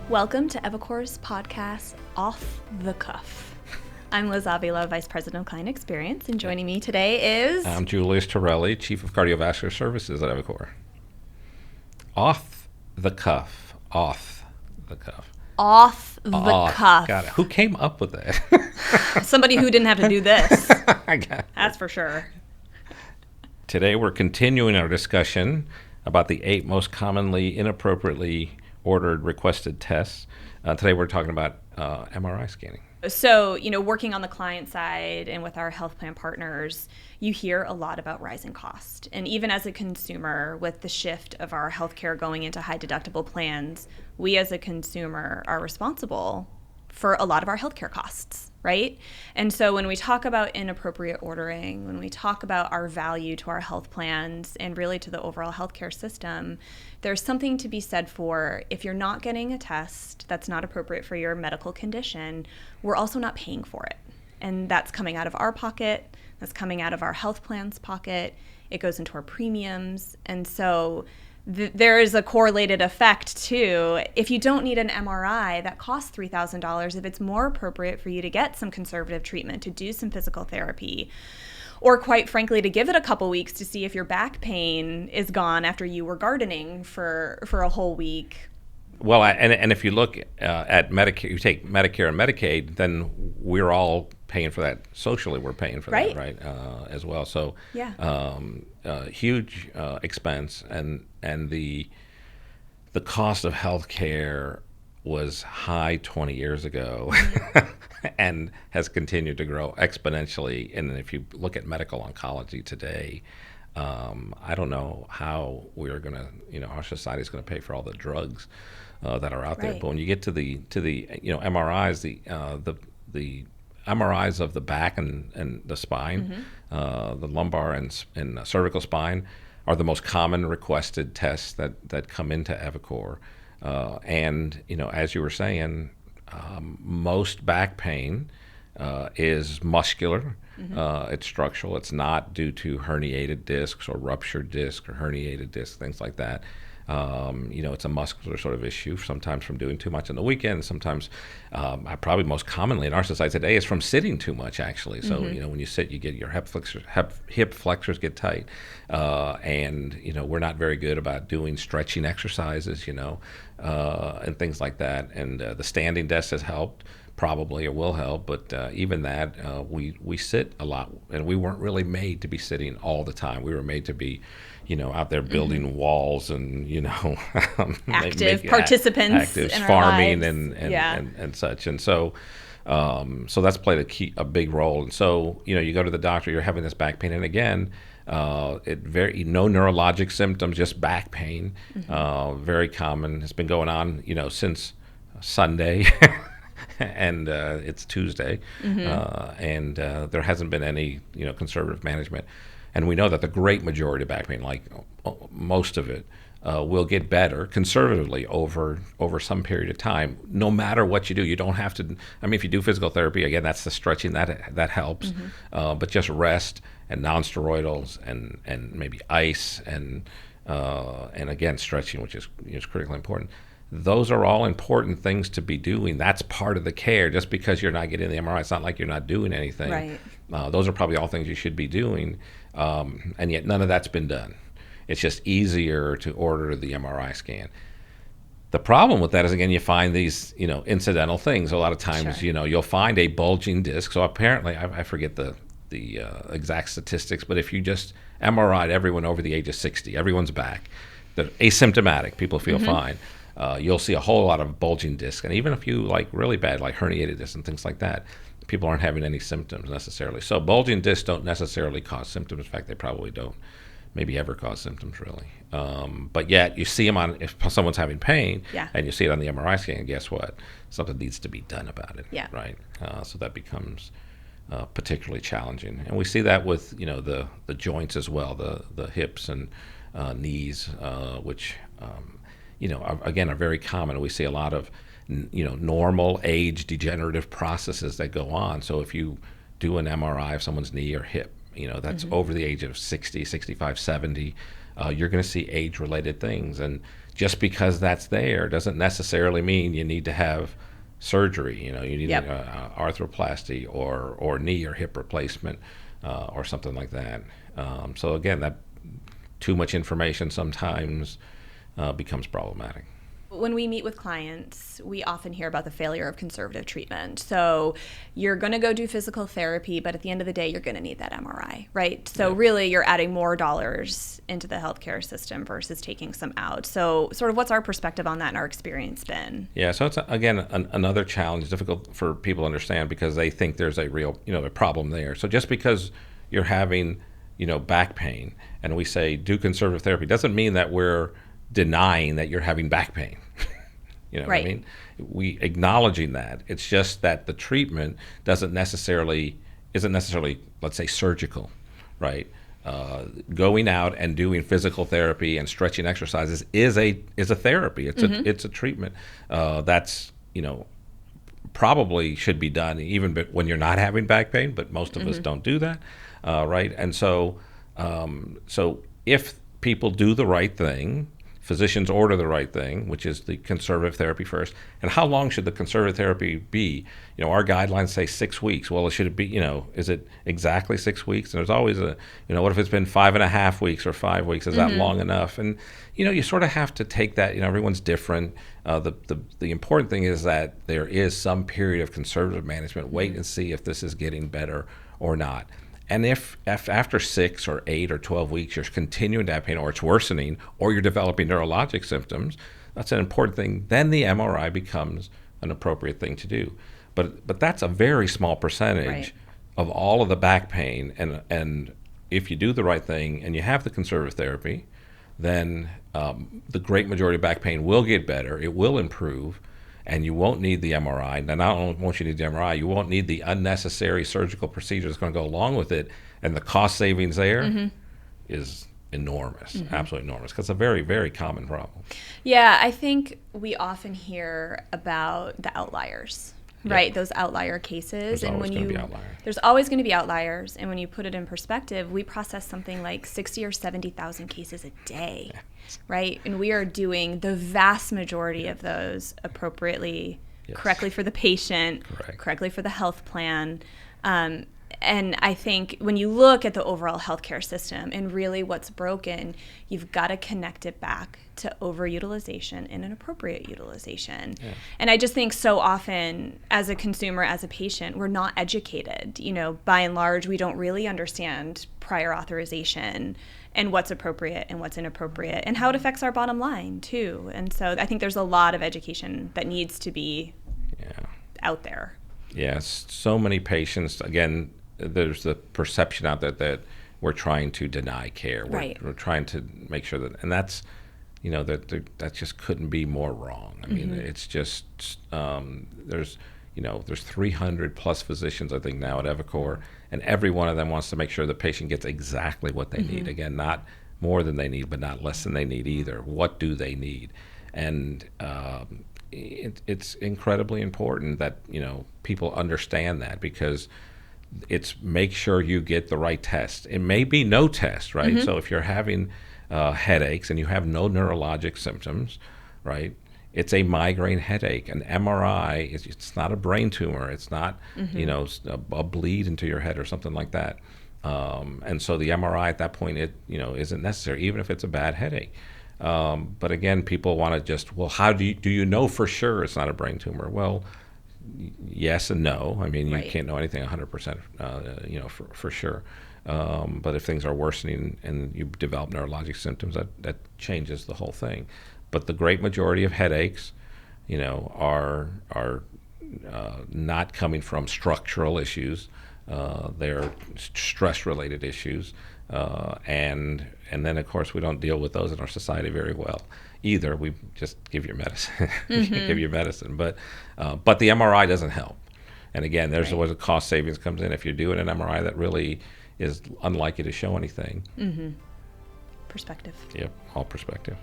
Welcome to EviCore's podcast, Off the Cuff. I'm Liz Avila, Vice President of Client Experience, and joining me today is... I'm Julius Torelli, Chief of Cardiovascular Services at EviCore. Off the cuff. Off the cuff. Off the cuff. Got it. Who came up with that? Somebody who didn't have to do this. I got it. That's for sure. Today we're continuing our discussion about the 8 most commonly inappropriately ordered requested tests. Today we're talking about MRI scanning. So, working on the client side and with our health plan partners, you hear a lot about rising cost. And even as a consumer, with the shift of our healthcare going into high deductible plans, we as a consumer are responsible for a lot of our healthcare costs, right? And so when we talk about inappropriate ordering, when we talk about our value to our health plans and really to the overall healthcare system, there's something to be said for if you're not getting a test that's not appropriate for your medical condition, we're also not paying for it. And that's coming out of our pocket, that's coming out of our health plan's pocket, it goes into our premiums. And so there is a correlated effect too. If you don't need an MRI that costs $3,000, if it's more appropriate for you to get some conservative treatment, to do some physical therapy, or quite frankly, to give it a couple weeks to see if your back pain is gone after you were gardening for a whole week. Well, and if you look at Medicare, you take Medicare and Medicaid, then we're all paying for that. Socially, we're paying for that, right? As well. So, yeah. Huge expense, and the cost of healthcare was high 20 years ago, and has continued to grow exponentially. And if you look at medical oncology today, I don't know how we're going to, our society is going to pay for all the drugs that are out there. But when you get to the MRIs, the MRIs of the back and the spine, the lumbar and cervical spine are the most common requested tests that come into EviCore. And as you were saying, most back pain is muscular. It's structural. It's not due to herniated discs or ruptured disc or herniated disc, things like that. It's a muscular sort of issue, sometimes from doing too much on the weekend. Sometimes, probably most commonly in our society today, is from sitting too much, actually. So, when you sit, you get your hip flexors get tight. And we're not very good about doing stretching exercises, and things like that. And the standing desk has helped, probably, or will help, but even that, we sit a lot, and we weren't really made to be sitting all the time. We were made to be, out there building walls and, active participants, active in our farming lives. and such. And so that's played a big role. And so, you go to the doctor, you're having this back pain, and again, no neurologic symptoms, just back pain, very common. It's been going on, since Sunday. And it's Tuesday, and there hasn't been any, conservative management. And we know that the great majority of back pain, like most of it, will get better conservatively over some period of time. No matter what you do, you don't have to. I mean, if you do physical therapy, again, that's the stretching that helps. But just rest and nonsteroidals and maybe ice and again stretching, which is critically important. Those are all important things to be doing. That's part of the care. Just because you're not getting the MRI, it's not like you're not doing anything. Right. Those are probably all things you should be doing, and yet none of that's been done. It's just easier to order the MRI scan. The problem with that is, again, you find these, incidental things. A lot of times, Sure. You'll find a bulging disc. So apparently, I forget the exact statistics, but if you just MRI'd everyone over the age of 60, everyone's back, they're asymptomatic, people feel fine. You'll see a whole lot of bulging discs, and even a few like really bad, like herniated discs and things like that, people aren't having any symptoms necessarily. So bulging discs don't necessarily cause symptoms. In fact, they probably don't maybe ever cause symptoms really. But yet you see them if someone's having pain, and you see it on the MRI scan, and guess what? Something needs to be done about it, right? So that becomes particularly challenging. And we see that with, the joints as well, the hips and knees, which again, are very common. We see a lot of, normal age degenerative processes that go on. So if you do an MRI of someone's knee or hip, that's over the age of 60, 65, 70, you're going to see age-related things. And just because that's there doesn't necessarily mean you need to have surgery. You need arthroplasty or knee or hip replacement or something like that. So again, that too much information sometimes becomes problematic. When we meet with clients, we often hear about the failure of conservative treatment. So you're going to go do physical therapy, but at the end of the day, you're going to need that MRI, right? So really, you're adding more dollars into the healthcare system versus taking some out. So sort of what's our perspective on that and our experience been? Yeah, so it's, again, another challenge, difficult for people to understand because they think there's a real, a problem there. So just because you're having, back pain and we say do conservative therapy doesn't mean that we're denying that you're having back pain. What I mean? We acknowledging that. It's just that the treatment isn't necessarily, let's say, surgical, right? Going out and doing physical therapy and stretching exercises is a therapy. It's a treatment that's probably should be done even when you're not having back pain, but most of us don't do that, right? And so if people do the right thing, physicians order the right thing, which is the conservative therapy first. And how long should the conservative therapy be? Our guidelines say 6 weeks. Well, should it be, is it exactly 6 weeks? And there's always what if it's been 5.5 weeks or 5 weeks? Is that long enough? And, you sort of have to take that, everyone's different. The important thing is that there is some period of conservative management. Wait and see if this is getting better or not. And if after 6 or 8 or 12 weeks you're continuing to have pain or it's worsening or you're developing neurologic symptoms, that's an important thing. Then the MRI becomes an appropriate thing to do. But that's a very small percentage of all of the back pain. And if you do the right thing and you have the conservative therapy, then the great majority of back pain will get better. It will improve. And you won't need the MRI. Now, not only won't you need the MRI, you won't need the unnecessary surgical procedure that's going to go along with it. And the cost savings there is enormous, absolutely enormous, because it's a very, very common problem. Yeah, I think we often hear about the outliers, right? Those outlier cases. There's always going to be outliers. There's always going to be outliers. And when you put it in perspective, we process something like 60 or 70,000 cases a day. Right? And we are doing the vast majority of those appropriately, correctly for the patient, correctly for the health plan. And I think when you look at the overall healthcare system and really what's broken, you've got to connect it back to overutilization and inappropriate utilization. Yeah. And I just think so often as a consumer, as a patient, we're not educated. By and large, we don't really understand prior authorization and what's appropriate and what's inappropriate and how it affects our bottom line too. And so I think there's a lot of education that needs to be out there. Yes, so many patients, again, there's the perception out there that we're trying to deny care. We're trying to make sure that, and that's, that just couldn't be more wrong. I mean, it's just, there's 300 plus physicians, I think, now at EviCore, and every one of them wants to make sure the patient gets exactly what they need. Again, not more than they need, but not less than they need either. What do they need? And it's incredibly important that, people understand that, because it's make sure you get the right test. It may be no test, right? So if you're having headaches and you have no neurologic symptoms, right? It's a migraine headache. An MRI, it's not a brain tumor. It's not, a bleed into your head or something like that. And so the MRI at that point, isn't necessary, even if it's a bad headache. But again, people want to just, well, how do you know for sure it's not a brain tumor? Well, yes and no. I mean, you can't know anything 100%, for sure. But if things are worsening and you develop neurologic symptoms, that changes the whole thing. But the great majority of headaches, are not coming from structural issues. They're stress-related issues, and then of course we don't deal with those in our society very well either. We just give you medicine, give you medicine, but the MRI doesn't help. And again, there's always a cost savings comes in if you're doing an MRI that really is unlikely to show anything. Perspective. Yep, all perspective.